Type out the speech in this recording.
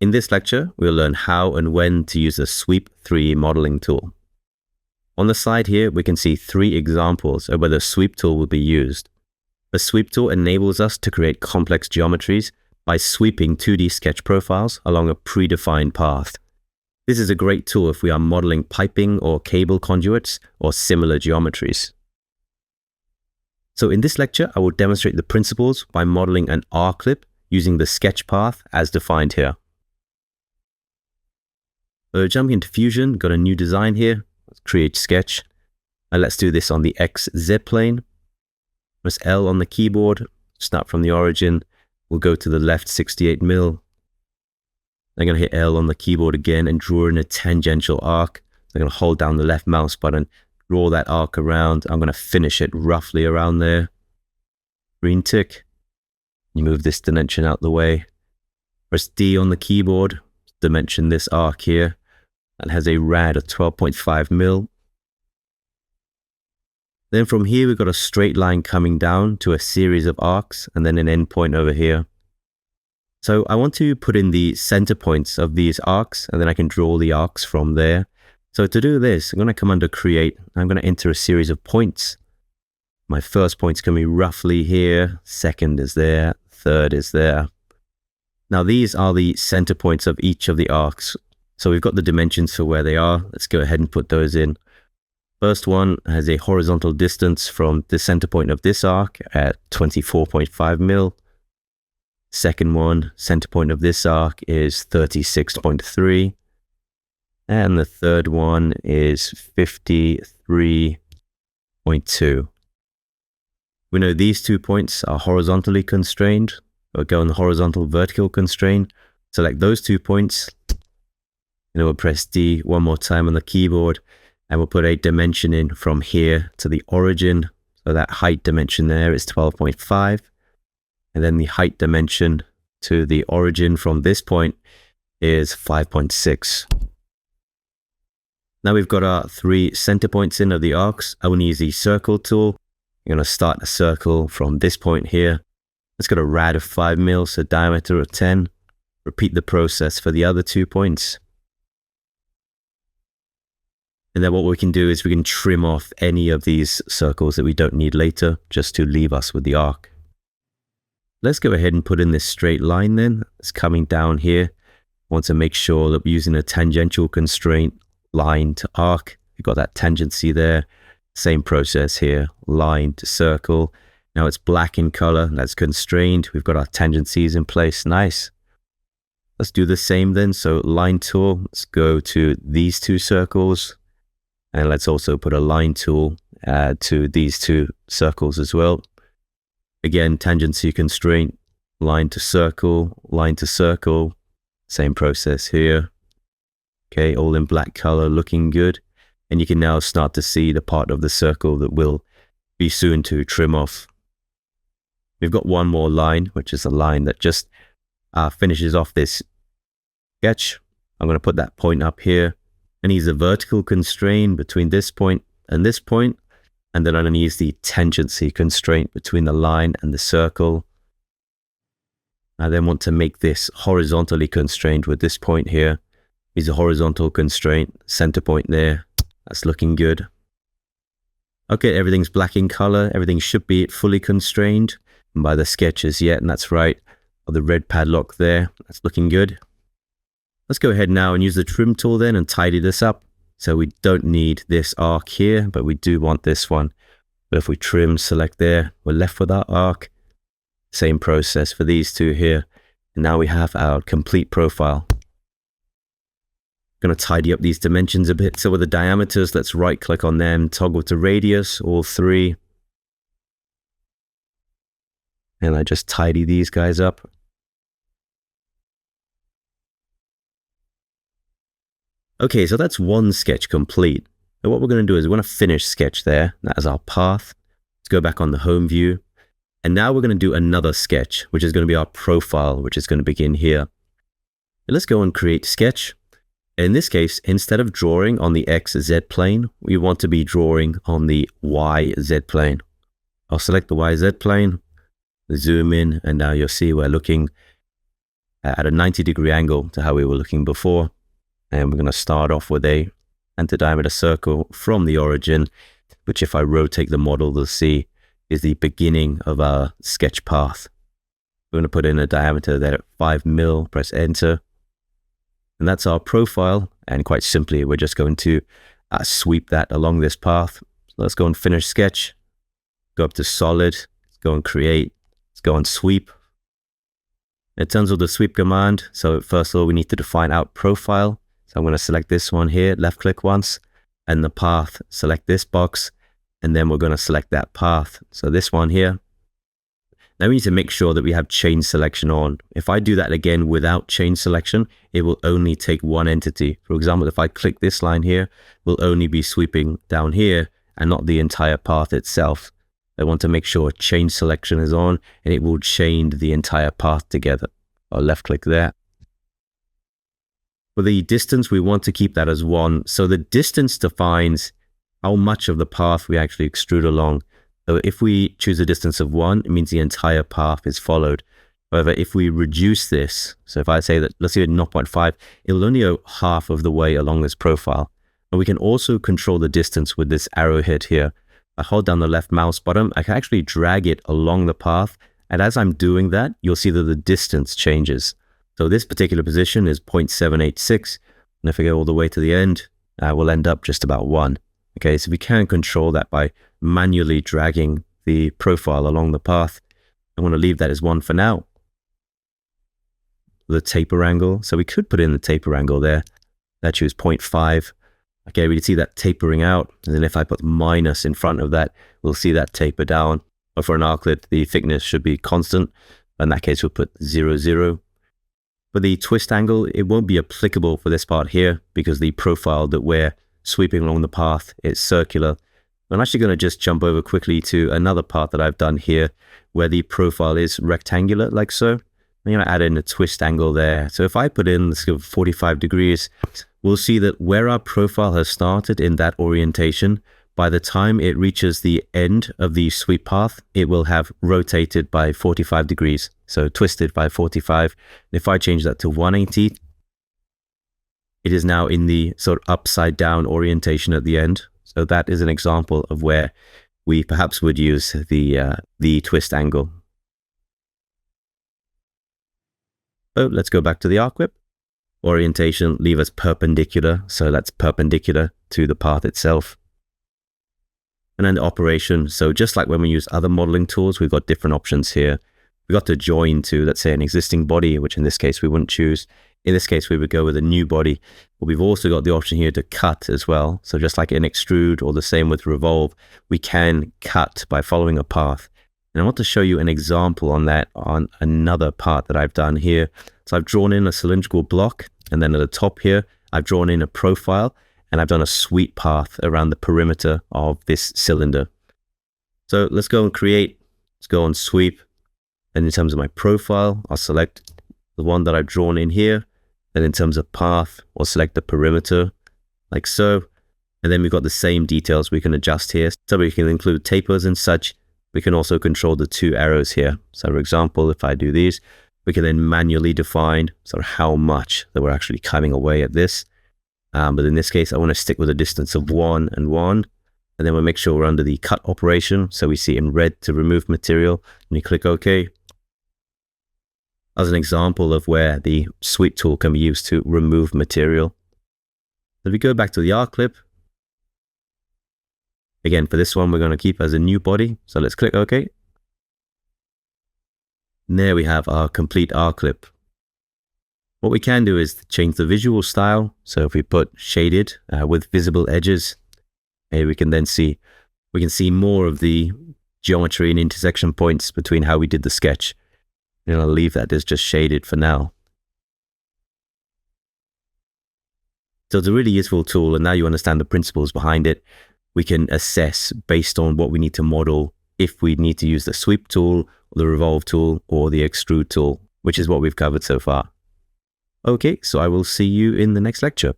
In this lecture, we'll learn how and when to use the Sweep 3 modeling tool. On the side here, we can see 3 examples of where the Sweep tool will be used. The Sweep tool enables us to create complex geometries by sweeping 2D sketch profiles along a predefined path. This is a great tool if we are modeling piping or cable conduits or similar geometries. So in this lecture, I will demonstrate the principles by modeling an R-clip using the sketch path as defined here. So jumping into Fusion, got a new design here. Let's create sketch. And let's do this on the XZ plane. Press L on the keyboard, start from the origin. We'll go to the left 68 mil. I'm going to hit L on the keyboard again and draw in a tangential arc. I'm going to hold down the left mouse button, draw that arc around. I'm going to finish it roughly around there. Green tick. You move this dimension out the way. Press D on the keyboard, dimension this arc here. That has a rad of 12.5 mil. Then from here, we've got a straight line coming down to a series of arcs and then an endpoint over here. So I want to put in the center points of these arcs and then I can draw the arcs from there. So to do this, I'm going to come under create. I'm going to enter a series of points. My first point's going to be roughly here. Second is there. Third is there. Now these are the center points of each of the arcs. So we've got the dimensions for where they are. Let's go ahead and put those in. First one has a horizontal distance from the center point of this arc at 24.5 mil. Second one, center point of this arc is 36.3. And the third one is 53.2. We know these 2 points are horizontally constrained. We'll go on the horizontal vertical constraint. Select those 2 points. And we'll press D one more time on the keyboard. And we'll put a dimension in from here to the origin. So that height dimension there is 12.5. And then the height dimension to the origin from this point is 5.6. Now we've got our 3 center points in of the arcs. I will use the circle tool. I'm going to start a circle from this point here. It's got a rad of 5 mil, so diameter of 10. Repeat the process for the other 2 points. And then what we can do is we can trim off any of these circles that we don't need later, just to leave us with the arc. Let's go ahead and put in this straight line then. It's coming down here. I want to make sure that we're using a tangential constraint, line to arc. We've got that tangency there. Same process here, line to circle. Now it's black in color, that's constrained. We've got our tangencies in place, nice. Let's do the same then. So line tool, let's go to these 2 circles. And let's also put a line tool to these 2 circles as well. Again, tangency constraint, line to circle, same process here. Okay, all in black color, looking good. And you can now start to see the part of the circle that will be soon to trim off. We've got one more line, which is a line that just finishes off this sketch. I'm going to put that point up here. And use a vertical constraint between this point. And then I'm going to use the tangency constraint between the line and the circle. I then want to make this horizontally constrained with this point here. Use a horizontal constraint, center point there. That's looking good. Okay, everything's black in color. Everything should be fully constrained by the sketches yet, and that's right. The red padlock there, that's looking good. Let's go ahead now and use the trim tool then and tidy this up. So we don't need this arc here, but we do want this one. But if we trim, select there, we're left with our arc. Same process for these 2 here. And now we have our complete profile. Going to tidy up these dimensions a bit. So with the diameters, let's right click on them, toggle to radius, all 3. And I just tidy these guys up. Okay, so that's one sketch complete. And what we're going to do is we're going to finish sketch there. That is our path. Let's go back on the home view. And now we're going to do another sketch, which is going to be our profile, which is going to begin here. And let's go and create sketch. In this case, instead of drawing on the XZ plane, we want to be drawing on the YZ plane. I'll select the YZ plane, zoom in, and now you'll see we're looking at a 90-degree angle to how we were looking before. And we're going to start off with a anti-diameter circle from the origin, which if I rotate the model, we'll see is the beginning of our sketch path. We're going to put in a diameter there at 5 mil, press enter. And that's our profile. And quite simply, we're just going to sweep that along this path. So let's go and finish sketch. Go up to solid, let's go and create, let's go and sweep. In terms of the sweep command, so first of all, we need to define out profile. So I'm going to select this one here, left click once, and the path, select this box, and then we're going to select that path. So this one here. Now we need to make sure that we have chain selection on. If I do that again without chain selection, it will only take one entity. For example, if I click this line here, we'll only be sweeping down here and not the entire path itself. I want to make sure chain selection is on and it will chain the entire path together. I'll left click there. For the distance, we want to keep that as 1. So the distance defines how much of the path we actually extrude along. So if we choose a distance of 1, it means the entire path is followed. However, if we reduce this, so if I say that, let's say 0.5, it'll only go half of the way along this profile. And we can also control the distance with this arrowhead here. I hold down the left mouse button, I can actually drag it along the path. And as I'm doing that, you'll see that the distance changes. So this particular position is 0.786. And if I go all the way to the end, we'll end up just about 1. Okay, so we can control that by manually dragging the profile along the path. I want to leave that as 1 for now. The taper angle, so we could put in the taper angle there. Let's choose 0.5. Okay, we can see that tapering out. And then if I put minus in front of that, we'll see that taper down. But for an arclet, the thickness should be constant. In that case, we'll put 0, 0. For the twist angle, it won't be applicable for this part here because the profile that we're sweeping along the path is circular. I'm actually going to just jump over quickly to another part that I've done here where the profile is rectangular like so. I'm going to add in a twist angle there. So if I put in, let's go 45 degrees, we'll see that where our profile has started in that orientation, by the time it reaches the end of the sweep path, it will have rotated by 45 degrees. So twisted by 45. If I change that to 180, it is now in the sort of upside down orientation at the end. So that is an example of where we perhaps would use the twist angle. So let's go back to the arc whip. Orientation, leave us perpendicular. So that's perpendicular to the path itself. And then the operation. So just like when we use other modeling tools, we've got different options here. We've got to join to, let's say, an existing body, which in this case we wouldn't choose. In this case, we would go with a new body. But we've also got the option here to cut as well. So just like in extrude or the same with revolve, we can cut by following a path. And I want to show you an example on that on another part that I've done here. So I've drawn in a cylindrical block, and then at the top here, I've drawn in a profile, and I've done a sweep path around the perimeter of this cylinder. So let's go and create, let's go and sweep. And in terms of my profile, I'll select the one that I've drawn in here. Then in terms of path, we'll select the perimeter like so. And then we've got the same details we can adjust here. So we can include tapers and such. We can also control the 2 arrows here. So for example, if I do these, we can then manually define sort of how much that we're actually cutting away at this. But in this case, I want to stick with a distance of 1 and 1. And then we'll make sure we're under the cut operation. So we see in red to remove material, and you click OK. As an example of where the sweep tool can be used to remove material. If we go back to the arc clip, again, for this one, we're going to keep as a new body. So let's click OK. And there we have our complete arc clip. What we can do is change the visual style. So if we put shaded with visible edges, we can then see, we can see more of the geometry and intersection points between how we did the sketch. And I'll leave that as just shaded for now. So it's a really useful tool, and now you understand the principles behind it. We can assess based on what we need to model if we need to use the sweep tool, or the revolve tool, or the extrude tool, which is what we've covered so far. Okay, so I will see you in the next lecture.